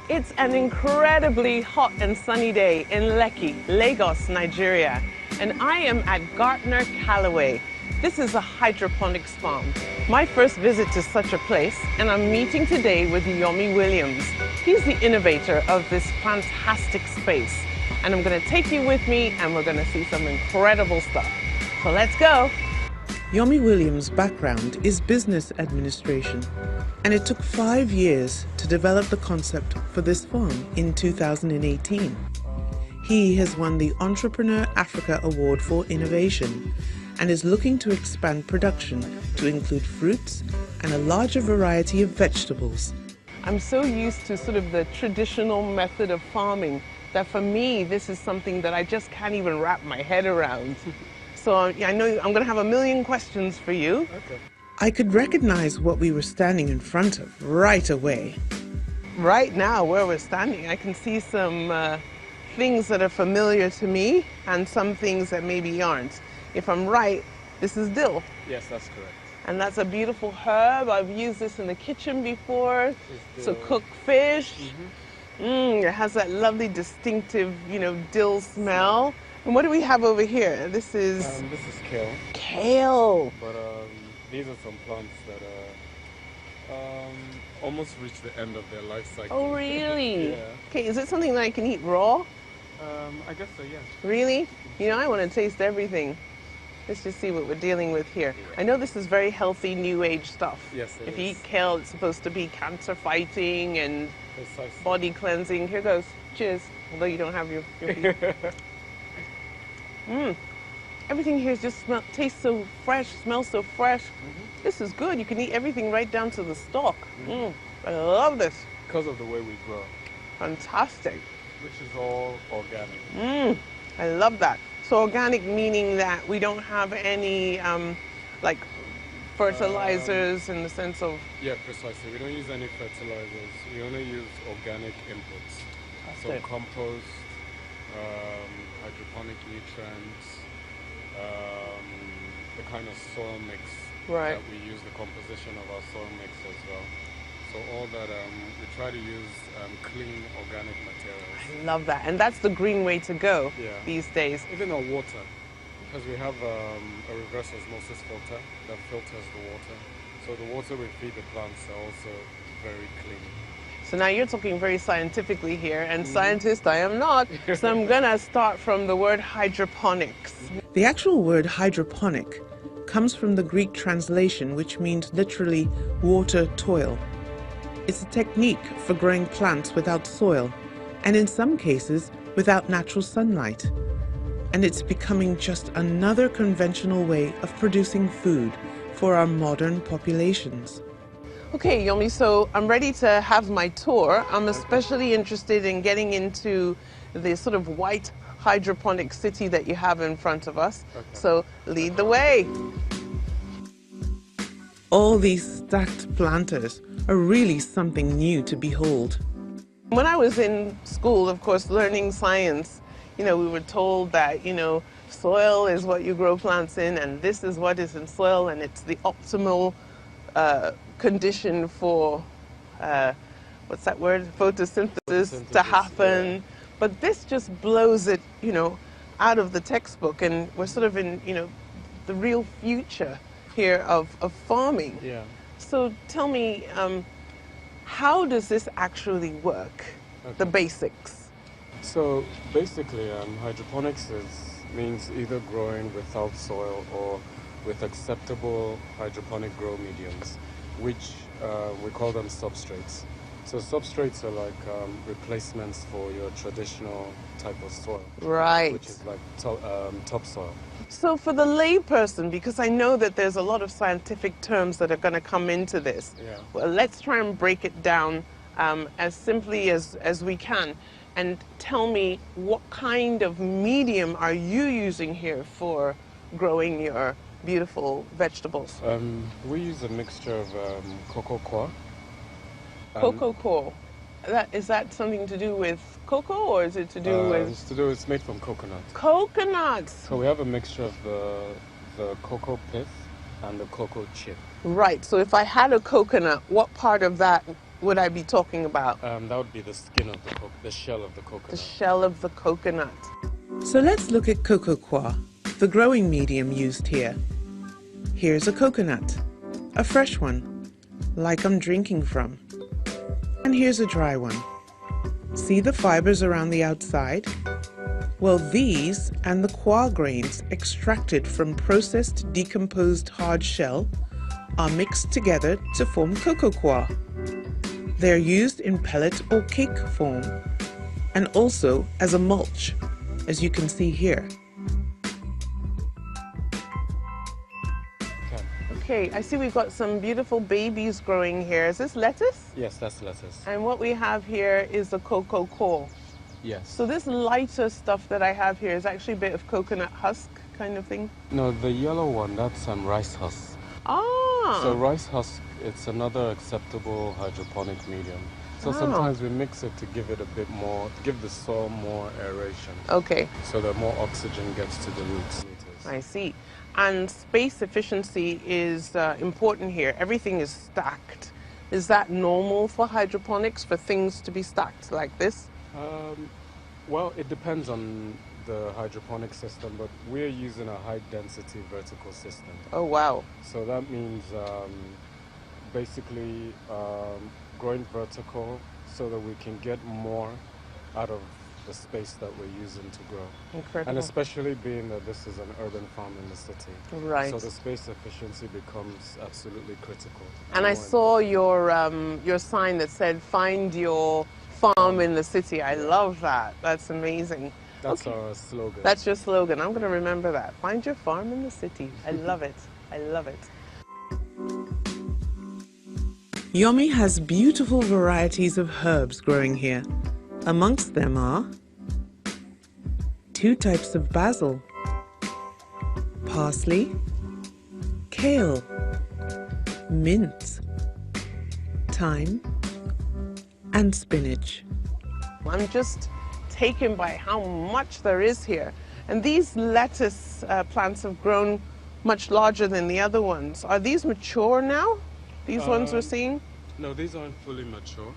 It's an incredibly hot and sunny day in Lekki, Lagos, Nigeria, and I am at Gartner Callaway. This is a hydroponics farm. My first visit to such a place, and I'm meeting today with Yomi Williams. He's the innovator of this fantastic space, and I'm going to take you with me and we're going to see some incredible stuff. So let's go. Yomi Williams' background is business administration, and it took 5 years to develop the concept for this farm in 2018. He has won the Entrepreneur Africa Award for Innovation and is looking to expand production to include fruits and a larger variety of vegetables. I'm so used to sort of the traditional method of farming that for me this is something that I just can't even wrap my head around. So I know I'm going to have a million questions for you. Okay. I could recognize what we were standing in front of right away. Right now, where we're standing, I can see some things that are familiar to me and some things that maybe aren't. If I'm right, this is dill. Yes, that's correct. And that's a beautiful herb. I've used this in the kitchen before to cook fish. It has that lovely distinctive, dill smell. And what do we have over here? This is kale. Kale. But these are some plants that almost reach the end of their life cycle. Oh, really? Yeah. Okay, is it something that I can eat raw? I guess so, yes. Really? I want to taste everything. Let's just see what we're dealing with here. I know this is very healthy, new age stuff. Yes, it is. If you eat kale, it's supposed to be cancer fighting and body cleansing. Here goes. Cheers. Although you don't have your beef. Everything here just tastes so fresh, smells so fresh. This is good. You can eat everything right down to the stalk. I love this. Because of the way we grow. Fantastic. Which is all organic. I love that. So organic meaning that we don't have any like fertilizers in the sense of... Yeah, precisely. We don't use any fertilizers. We only use organic inputs. So compost, hydroponic nutrients, the kind of soil mix that we use, the composition of our soil mix as well. So all that, we try to use clean organic materials. I love that. And that's the green way to go these days. Even our water, because we have a reverse osmosis filter that filters the water. So the water we feed the plants are also very clean. So now you're talking very scientifically here, and scientist I am not, so I'm gonna start from the word hydroponics. The actual word hydroponic comes from the Greek translation, which means literally water toil. It's a technique for growing plants without soil, and in some cases without natural sunlight. And it's becoming just another conventional way of producing food for our modern populations. Okay, Yomi, so I'm ready to have my tour. I'm especially interested in getting into the sort of white hydroponic city that you have in front of us. So lead the way. All these stacked planters are really something new to behold. When I was in school, of course, learning science, we were told that, soil is what you grow plants in, and this is what is in soil, and it's the optimal condition for, what's that word? Photosynthesis to happen. Yeah. But this just blows it, out of the textbook, and we're sort of in, the real future here of farming. Yeah. So tell me, how does this actually work? The basics. So basically, hydroponics means either growing without soil or with acceptable hydroponic grow mediums, which we call them substrates. So substrates are like replacements for your traditional type of soil. Right. Which is like topsoil. So for the layperson, because I know that there's a lot of scientific terms that are going to come into this, well, let's try and break it down as simply as we can. And tell me, what kind of medium are you using here for growing your beautiful vegetables? We use a mixture of cocoa coir. Cocoa coir. Is that something to do with cocoa, or is it to do with... It's made from coconut. Coconuts! So we have a mixture of the cocoa pith and the cocoa chip. Right, so if I had a coconut, what part of that would I be talking about? That would be the skin of the shell of the The coconut. shell of the coconut. So let's look at cocoa coir, the growing medium used here. Here's a coconut, a fresh one, like I'm drinking from. And here's a dry one. See the fibers around the outside? Well, these and the coir grains extracted from processed decomposed hard shell are mixed together to form cocoa coir. They're used in pellet or cake form and also as a mulch, as you can see here. Okay, I see we've got some beautiful babies growing here. Is this lettuce? Yes, that's lettuce. And what we have here is the cocoa coir. Yes. So this lighter stuff that I have here is actually a bit of coconut husk kind of thing? No, the yellow one, that's rice husk. Ah! So rice husk, it's another acceptable hydroponic medium. So sometimes we mix it to give it a bit more, give the soil more aeration. Okay. So that more oxygen gets to the roots. I see. And space efficiency is important here. Everything is stacked. Is that normal for hydroponics, for things to be stacked like this? Well, it depends on the hydroponic system, but we're using a high density vertical system. Oh, wow. So that means basically growing vertical so that we can get more out of the space that we're using to grow. Incredible. And especially being that this is an urban farm in the city. Right. So the space efficiency becomes absolutely critical. And I saw your sign that said, "Find your farm in the city." I love that. That's amazing. That's our slogan. That's your slogan. I'm going to remember that. Find your farm in the city. I love it. I love it. Yomi has beautiful varieties of herbs growing here. Amongst them are 2 types of basil, parsley, kale, mint, thyme, and spinach. I'm just taken by how much there is here. And these lettuce plants have grown much larger than the other ones. Are these mature now? These ones we're seeing? No, these aren't fully mature,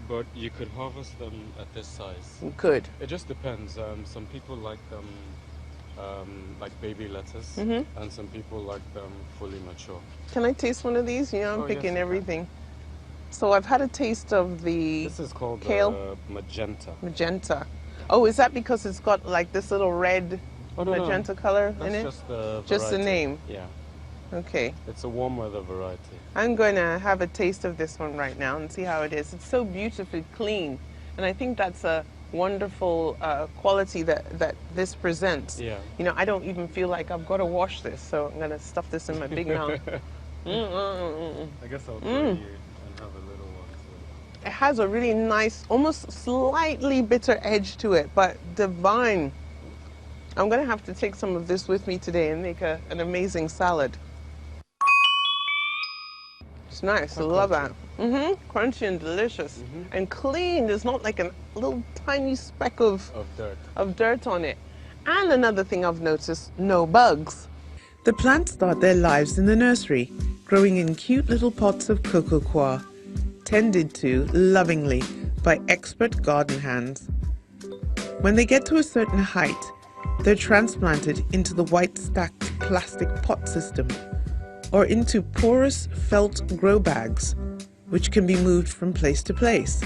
but you could harvest them at this size. You could. It just depends. Some people like them like baby lettuce, and some people like them fully mature. Can I taste one of these? You know, I'm picking everything. So I've had a taste of the This is called kale. Magenta. Magenta. Oh, is that because it's got like this little red magenta color in it? Just the name? Yeah. Okay. It's a warm weather variety. I'm going to have a taste of this one right now and see how it is. It's so beautifully clean. And I think that's a wonderful quality that this presents. Yeah. You know, I don't even feel like I've got to wash this, so I'm going to stuff this in my big mouth. I guess I'll try you and have a little one too. It has a really nice, almost slightly bitter edge to it, but divine. I'm going to have to take some of this with me today and make an amazing salad. It's nice. I love that. Crunchy and delicious. And clean. There's not like a little tiny speck of dirt on it. And another thing I've noticed, no bugs. The plants start their lives in the nursery, growing in cute little pots of cocoa coir, tended to lovingly by expert garden hands. When they get to a certain height, they're transplanted into the white stacked plastic pot system, or into porous felt grow bags, which can be moved from place to place.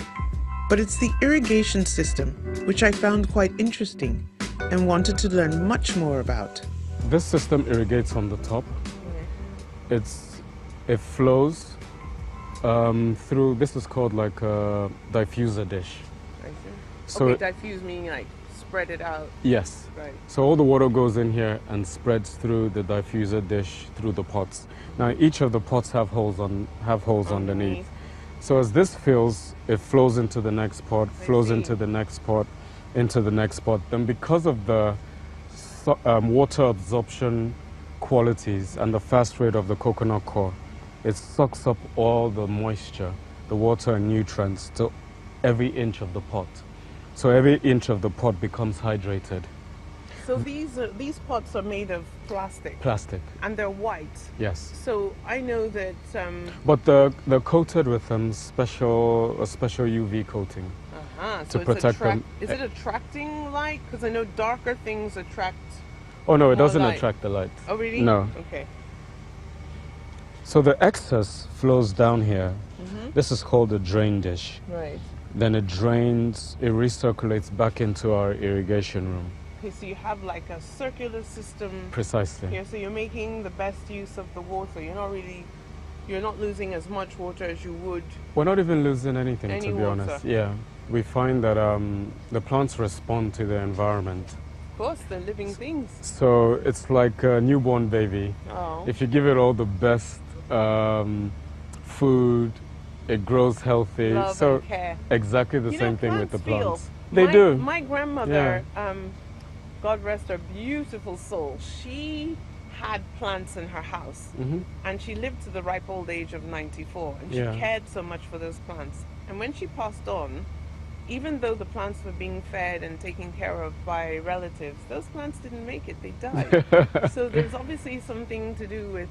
But it's the irrigation system which I found quite interesting and wanted to learn much more about. This system irrigates from the top. It flows through, this is called like a diffuser dish. I see. So okay, diffuse meaning like spread it out. Yes. Right. So all the water goes in here and spreads through the diffuser dish through the pots. Now each of the pots have holes underneath. So as this fills, it flows into the next pot, flows into the next pot, into the next pot. Then because of the water absorption qualities and the fast rate of the coconut coir, it sucks up all the moisture, the water and nutrients to every inch of the pot. So every inch of the pot becomes hydrated. So these pots are made of plastic. Plastic. And they're white. Yes. So I know that. But they're coated with a special UV coating So to protect them. Is it attracting light? Because I know darker things attract. Oh no, it more doesn't light. attract the light. Oh really? No. Okay. So the excess flows down here. This is called a drain dish. Right. Then it drains, it recirculates back into our irrigation room. Okay, so you have like a circular system. Precisely. Here, so you're making the best use of the water. You're not losing as much water as you would. We're not even losing anything, Any to be water. honest. Yeah. We find that the plants respond to the environment. Of course, they're living things. So it's like a newborn baby. Oh. If you give it all the best food, it grows healthy. Love so and care. Exactly the You same know, thing with the plants plants. feel. They do. My grandmother, God rest her beautiful soul, she had plants in her house. And she lived to the ripe old age of 94. And she cared so much for those plants. And when she passed on, even though the plants were being fed and taken care of by relatives, those plants didn't make it, they died. So there's obviously something to do with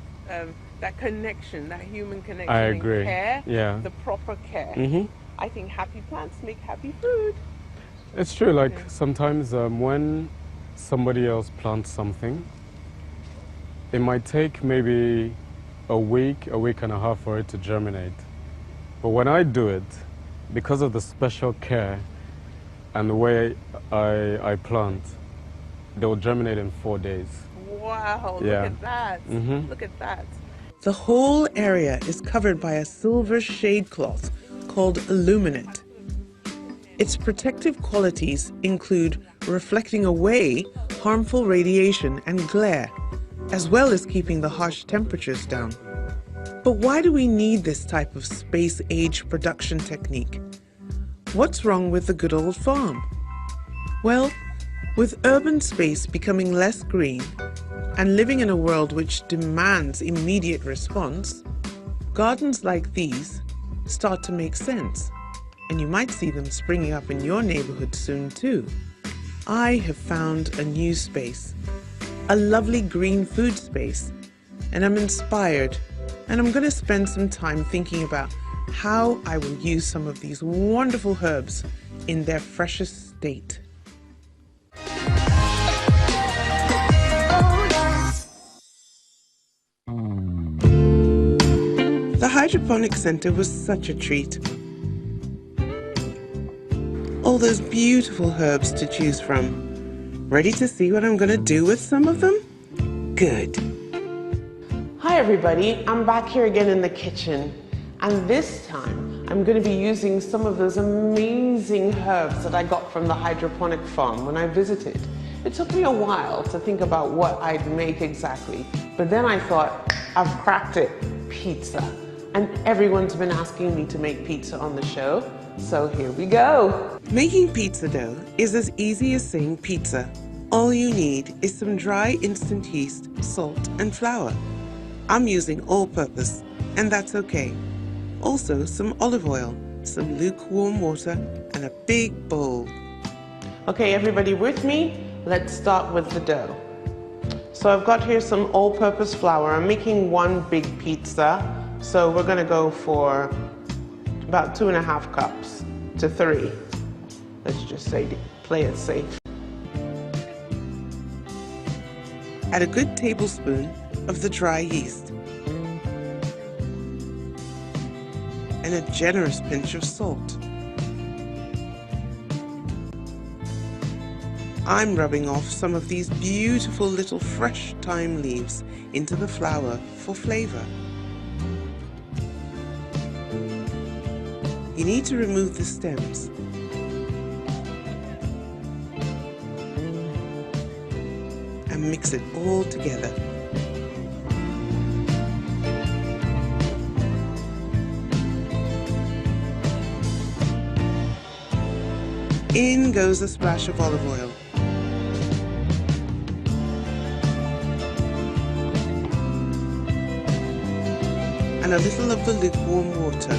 that connection, that human connection. I agree. And care, Yeah. the proper care. I think happy plants make happy food. It's true, like sometimes when somebody else plants something, it might take maybe a week and a half for it to germinate. But when I do it, because of the special care and the way I plant, they will germinate in 4 days. Wow, Yeah. look at that. Look at that. The whole area is covered by a silver shade cloth called Illuminate. Its protective qualities include reflecting away harmful radiation and glare, as well as keeping the harsh temperatures down. But why do we need this type of space-age production technique? What's wrong with the good old farm? Well, with urban space becoming less green and living in a world which demands immediate response, gardens like these start to make sense, and you might see them springing up in your neighborhood soon too. I have found a new space, a lovely green food space, and I'm inspired, and I'm going to spend some time thinking about how I will use some of these wonderful herbs in their freshest state. The Hydroponic Center was such a treat. All those beautiful herbs to choose from. Ready to see what I'm going to do with some of them? Good. Hi everybody, I'm back here again in the kitchen, and this time I'm going to be using some of those amazing herbs that I got from the hydroponic farm when I visited. It took me a while to think about what I'd make exactly, but then I thought, I've cracked it, pizza. And everyone's been asking me to make pizza on the show, so here we go. Making pizza dough is as easy as saying pizza. All you need is some dry instant yeast, salt, and flour. I'm using all-purpose, and that's okay. Also, some olive oil, some lukewarm water, and a big bowl. Okay, everybody with me? Let's start with the dough. So I've got here some all-purpose flour. I'm making one big pizza, so we're gonna go for about 2.5 cups to 3. Let's just say, play it safe. Add a good tablespoon of the dry yeast and a generous pinch of salt. I'm rubbing off some of these beautiful little fresh thyme leaves into the flour for flavor. You need to remove the stems. And mix it all together. In goes a splash of olive oil. And a little of the lukewarm water.